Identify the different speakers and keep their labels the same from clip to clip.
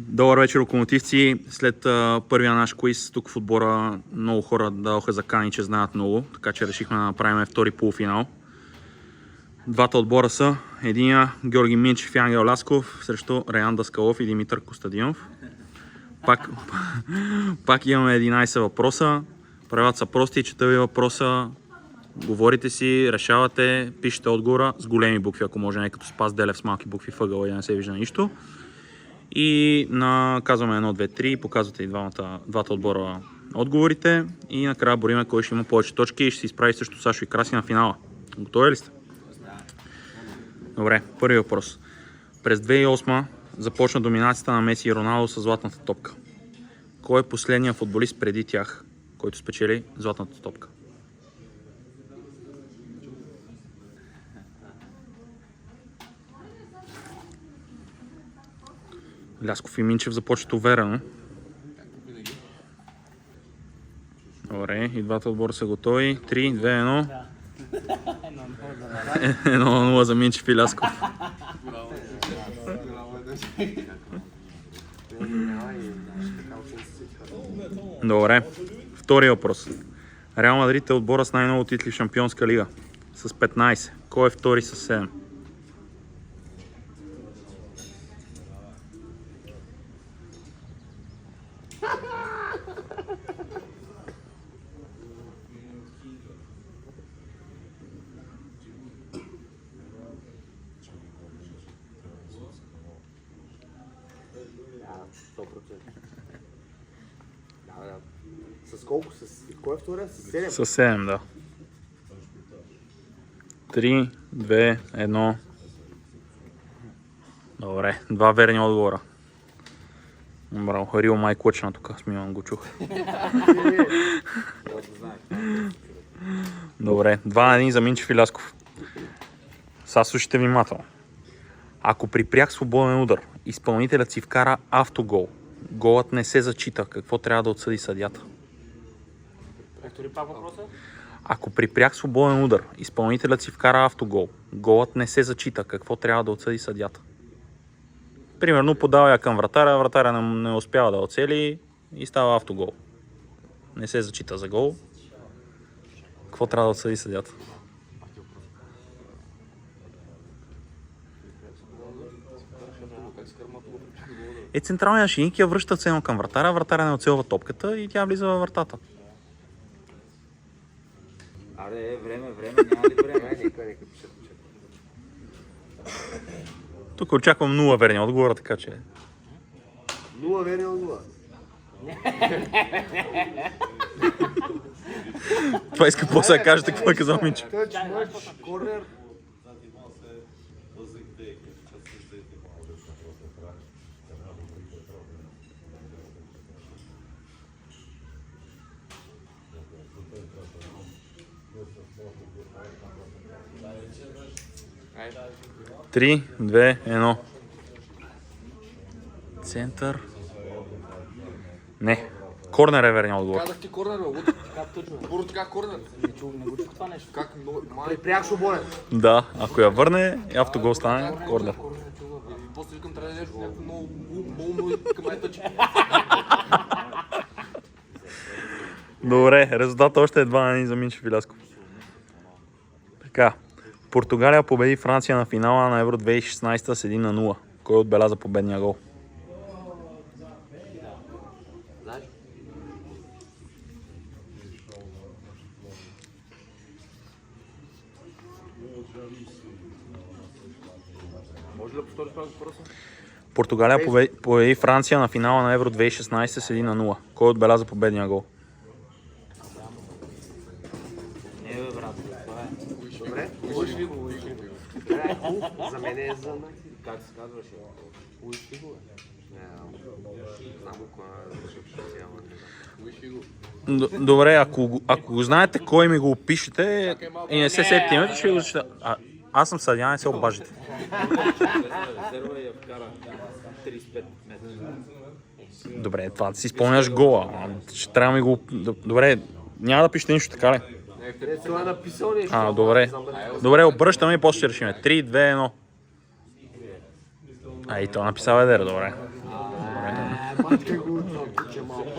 Speaker 1: Добър вечер, локомотивци. След първия наш квиз тук в отбора много хора дадоха закани, че знаят много, така че решихме да направим втори полуфинал. Двата отбора са единия Георги Минчев и Ангел Лясков срещу Раян Даскалов и Димитър Костадинов. Пак имаме 11 въпроса. Правилата са прости, чета ви въпроса, говорите си, решавате, пишете отговора с големи букви, ако може, не като Спас Делев с малки букви въгъла и да не се вижда нищо. И казваме 1, 2, 3, показвате и двата отбора отговорите и накрая борим кой ще има повече точки и ще се изправи също Сашо и Краси на финала. Готови ли сте? Добре, първи въпрос. През 2008 започна доминацията на Меси и Роналдо с златната топка. Кой е последният футболист преди тях, който спечели златната топка? Лясков и Минчев започват уверено. Добре, и двата отбора са готови. 3, 2, 1. 1-0 за Минчев и Лясков. Добре, втори въпрос. Реал Мадрид е отбора с най-много титли в Шампионска лига с 15. Кой е втори с 7?
Speaker 2: С колко? Кой е втория? С 7?
Speaker 1: С 7, да. 3, 2, 1. Добре, два верни отговора. Браво, Рил май клъчна тук, смивам го чух. Добре, 2-1 за Минчев и Лясков. Сега слушайте внимателно. Ако при пряк свободен удар изпълнителят си вкара автогол, голът не се зачита, какво трябва да отсъди съдията? Ако при пряк свободен удар изпълнителят си вкара автогол, голът не се зачита, какво трябва да отсъди съдията? Примерно подава я към вратаря не успява да оцели и става автогол. Не се зачита за гол. Какво трябва да отсъди съдията? Централният шиник я връща цено към вратаря не оцелва топката и тя влиза във вратата.
Speaker 3: Аре, време, няма ли време?
Speaker 2: Нека пише.
Speaker 1: Тук очаквам 0 верни отговора, така че...
Speaker 2: 0 верни отговора.
Speaker 1: Това иска после да кажете какво е казал Минчев.
Speaker 2: Тъч, мъч, корнер.
Speaker 1: Три, 2, 1. Център. Не. Корнер е верният отговор.
Speaker 4: Казах ти корнер, бе. Първо така корнер.
Speaker 3: Не го чух това нещо.
Speaker 4: Как?
Speaker 2: При пряк свободен.
Speaker 1: Да, ако я върне, автогол стане корнер.
Speaker 4: После викам, трябва да нещо някакво много умно и към тъчи.
Speaker 1: Добре, резултат още е 2-1 за Минчев и Лясков. Така. Португалия победи Франция на финала на Евро 2016 с 1-0. Кой отбеляза победния гол?
Speaker 3: Знаеш?
Speaker 4: Може ли да повториш това въпроса?
Speaker 1: Португалия победи Франция на финала на Евро 2016 с 1-0. Кой отбеляза победния гол?
Speaker 3: Не, бе, брат, това е.
Speaker 2: Добре. За мен е за...
Speaker 3: Как се казваше? Уиши го, бе.
Speaker 2: Знам го кой
Speaker 1: Добре, ако го знаете кой ми го опишете и не се сетите името, ще го чета. Аз съм съдия, не се обажите.
Speaker 3: Резерва я вкара 35 метра.
Speaker 1: Добре, това да си спомняш гола. Ще трябва ми го... Добре, няма да пишете нищо, така ли?
Speaker 2: Това е написал нещо.
Speaker 1: Добре. Добре, обръщаме и после ще решим. 3, 2, 1. И то написал Едер, добре.
Speaker 2: Майте го, това куче малко.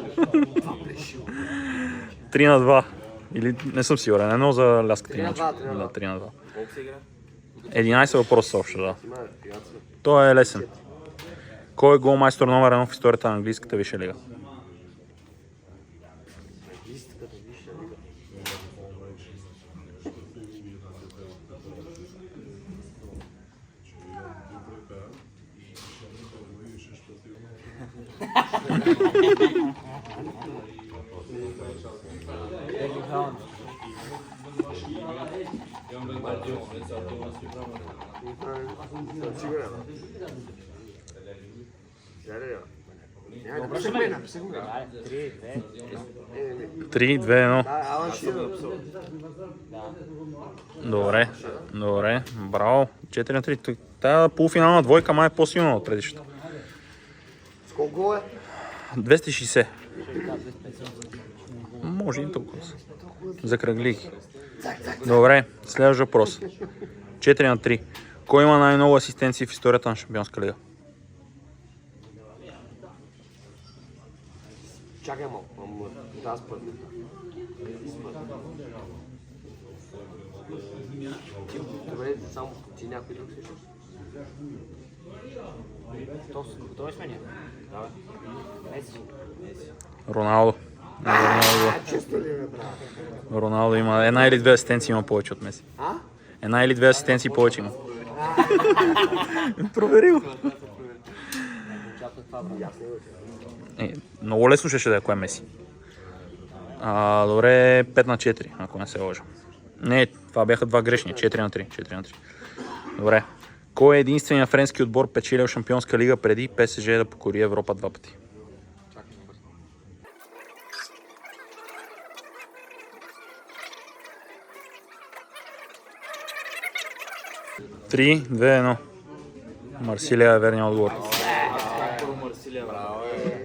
Speaker 2: Това плешило.
Speaker 1: 3-2. Или не съм сигурен, едно за ляската
Speaker 2: 3 на
Speaker 1: иначе.
Speaker 2: 2, 3 на
Speaker 1: Да,
Speaker 2: 2.
Speaker 1: 3 на 2.
Speaker 3: Колко се игра?
Speaker 1: 11 въпроса общо, да.
Speaker 2: Има, приятно.
Speaker 1: Той е лесен. Кой е голмайстор номер 1 в историята на английската висша лига?
Speaker 2: Листката, виж ли? Съм сигурен. Написах ме.
Speaker 1: 3-2-1.
Speaker 2: Да, Алан Ширър.
Speaker 1: Добре, добре, браво. 4-3. Тая полуфинална двойка май е по-силна от предишната.
Speaker 2: С колко гол е?
Speaker 1: 260. Може и толкова. Закръглих. Добре, следващ въпрос. 4-3. Кой има най-много асистенции в историята на Шампионска лига?
Speaker 2: Чакай малко, да, спът. Добре, само ти някой друг слушаш?
Speaker 3: Готови сме ние? Давай. Меси.
Speaker 1: Роналдо.
Speaker 2: Често ли ме, брат?
Speaker 1: Роналдо има една или две асистенции има повече от Меси.
Speaker 2: А?
Speaker 1: Една или две асистенции повече има. Проверил. Много лесно ще да е кой е Меси. Добре, 5-4, ако не се лъжа. Не, това бяха два грешни. 4-3. 4-3. Добре. Кой е единственият френски отбор печелил Шампионска лига преди ПСЖ да покори Европа два пъти? 3-2-1. Марсилия е верният отговор.
Speaker 3: Първо Марсилия, браво.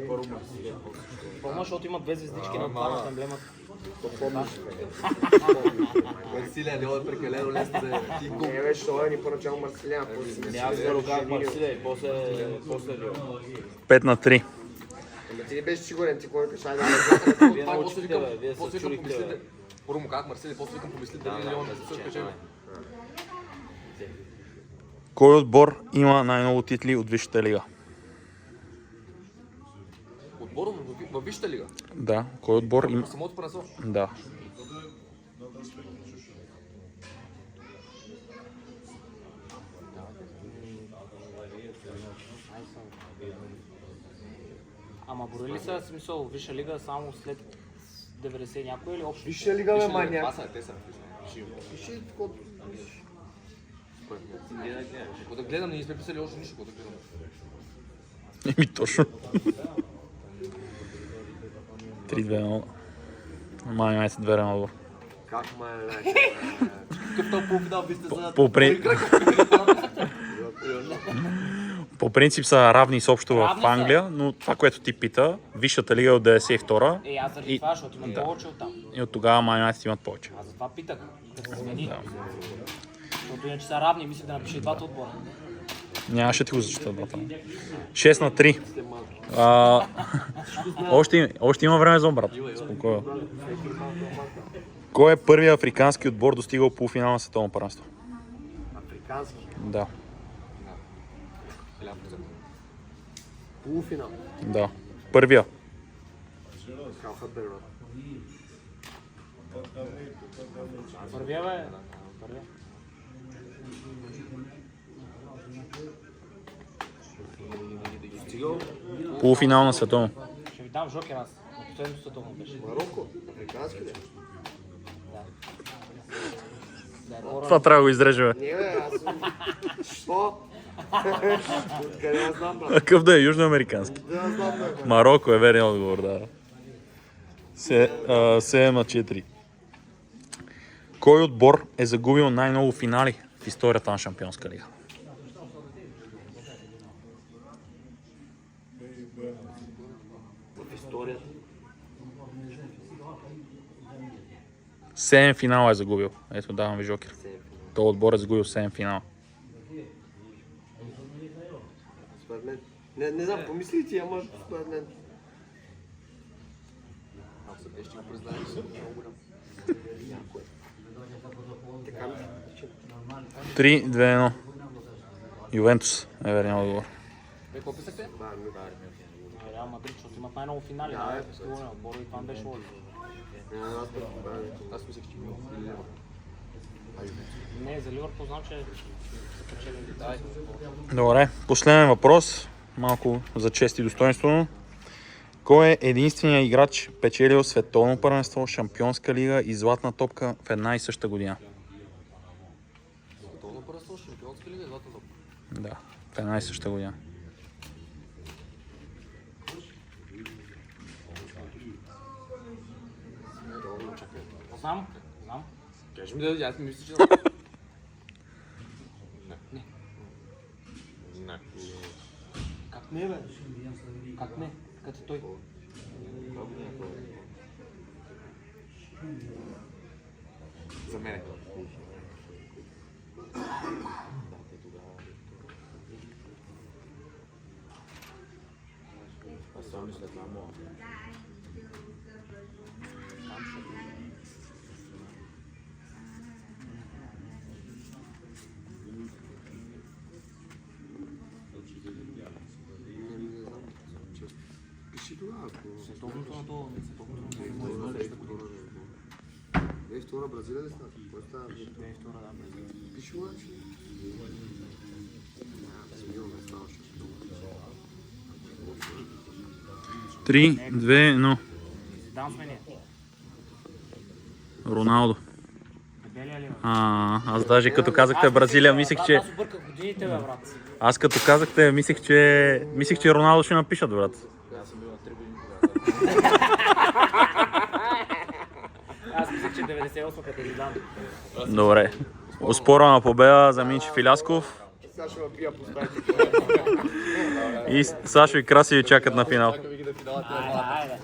Speaker 3: Първо Марсилия.
Speaker 5: По-може, защото има две звездички на това на емблемата.
Speaker 4: Марсилия не е прекалено лесно да ти го.
Speaker 2: Не, беше, това е ни първоначално Марсилиан.
Speaker 3: Няма да рога Марсилия и после Лио.
Speaker 1: 5-3.
Speaker 2: Ама ти не беше сигурен, ти кой каша да
Speaker 3: Вие научихте, бе. Вие се чурихте, бе.
Speaker 4: Първо му казах Марсилия, после викам помисли дали Леон да се печели.
Speaker 1: Кой отбор има най-много титли от Висшата лига?
Speaker 4: Отбор във Висшата лига.
Speaker 1: Да, кой отбор има...
Speaker 4: По самото пренесо.
Speaker 1: Да.
Speaker 5: Ама брои ли са смисъл Висша лига само след 90 някой или общо?
Speaker 2: Висша лига, бе, маня.
Speaker 4: Това са, те са.
Speaker 2: Пиши такова.
Speaker 4: Какво да гледам, ние сме писали още нищо, какво да гледам.
Speaker 1: Еми точно. 3-2-1. Май се 2 Роналдо.
Speaker 2: Как ма е,
Speaker 4: Какъв това полуфинал ви сте за...
Speaker 1: По принцип са равни с общо в
Speaker 5: Равни са.
Speaker 1: Англия, но това, което ти пита, Висшата лига е от 92-а
Speaker 5: Аз заради
Speaker 1: И-
Speaker 5: това, защото имам
Speaker 1: да.
Speaker 5: повече от там.
Speaker 1: и от тогава Май Юнайтед имат повече.
Speaker 5: Аз затова питах, да се смени. Защото иначе са равни, мисля да напише и двата отбора.
Speaker 1: Нямаше ти го зачита двата. 6-3. Още има време за обрат. Спокойно. Кой е първият африкански отбор достигал полуфинал на световно първенство?
Speaker 2: Африкански.
Speaker 1: Да.
Speaker 2: Полуфинал.
Speaker 1: Да. Първия.
Speaker 2: Калха Беро.
Speaker 5: Първия бе. Първия.
Speaker 1: Полуфинал на световно.
Speaker 5: Ще ви дам жокер аз. На последното световно беше.
Speaker 2: Марокко. Африкански ли?
Speaker 1: Това трябва да го изрежем.
Speaker 2: Не, бе, аз съм... Що? Откъде аз знам, брат?
Speaker 1: Какъв да е? Южноамерикански.
Speaker 2: Да, аз знам, бе.
Speaker 1: Марокко е верният отговор, да. 7-4. Кой отбор е загубил най-много финали в историята на Шампионска лига?
Speaker 3: В историята.
Speaker 1: 7 финала е загубил. Ето, давам ви жокер. Този отбор е загубил 7 финала.
Speaker 2: Според мен Не знам, помисли ти, ама според мен.
Speaker 4: Ако са те ще го признаеш, че е много голям.
Speaker 2: Така ми.
Speaker 1: 3-2-1. Ювентус е верният отговор.
Speaker 4: Вие какво писахте?
Speaker 5: Реал Мадрид, защото имат най-много финали. Сигурно, Боро и това беше лоди.
Speaker 4: Аз мислех, че било.
Speaker 5: Не, за Ливърпул знам, че са печелили.
Speaker 4: Дай.
Speaker 1: Добре, последен въпрос. Малко за чест и достоинство. Кой е единственият играч, печелил световно първенство, шампионска лига и златна топка в една и съща година?
Speaker 4: Световно първенство, шампионска лига и златна топка.
Speaker 1: Да, в една и съща година.
Speaker 5: Знам.
Speaker 4: Кажи ми да, аз мисля, че... Не.
Speaker 5: Как не, бе? Как не? Като той.
Speaker 4: За мен. Аз само мисля, това мога.
Speaker 2: Пиши тогава, ако...
Speaker 5: Световното на това.
Speaker 2: Не, втора Бразилия ли става? Кой става?
Speaker 5: Не е втора, да, Бразилия.
Speaker 2: Пиши обаче. Смилно не ставаше.
Speaker 1: 3-2-1.
Speaker 5: Зидан сме ние.
Speaker 1: Роналдо.
Speaker 5: Дебелия ли, бе?
Speaker 1: Аз даже като казахте Бразилия, мислех, че...
Speaker 5: Аз обърках годините, бе, брат.
Speaker 1: Аз като казахте, мислех, че Роналдо ще напишат, брат.
Speaker 4: Аз съм бил на 3 години тогава.
Speaker 5: Аз мислех, че 98 като Зидан.
Speaker 1: Добре. Оспорвана победа за Минчев и Лясков.
Speaker 2: Сега ще ме пия по стаите.
Speaker 1: И Сашо и Краси ви чакат на финал.
Speaker 4: Чакаме ги да финалът.
Speaker 5: Айде.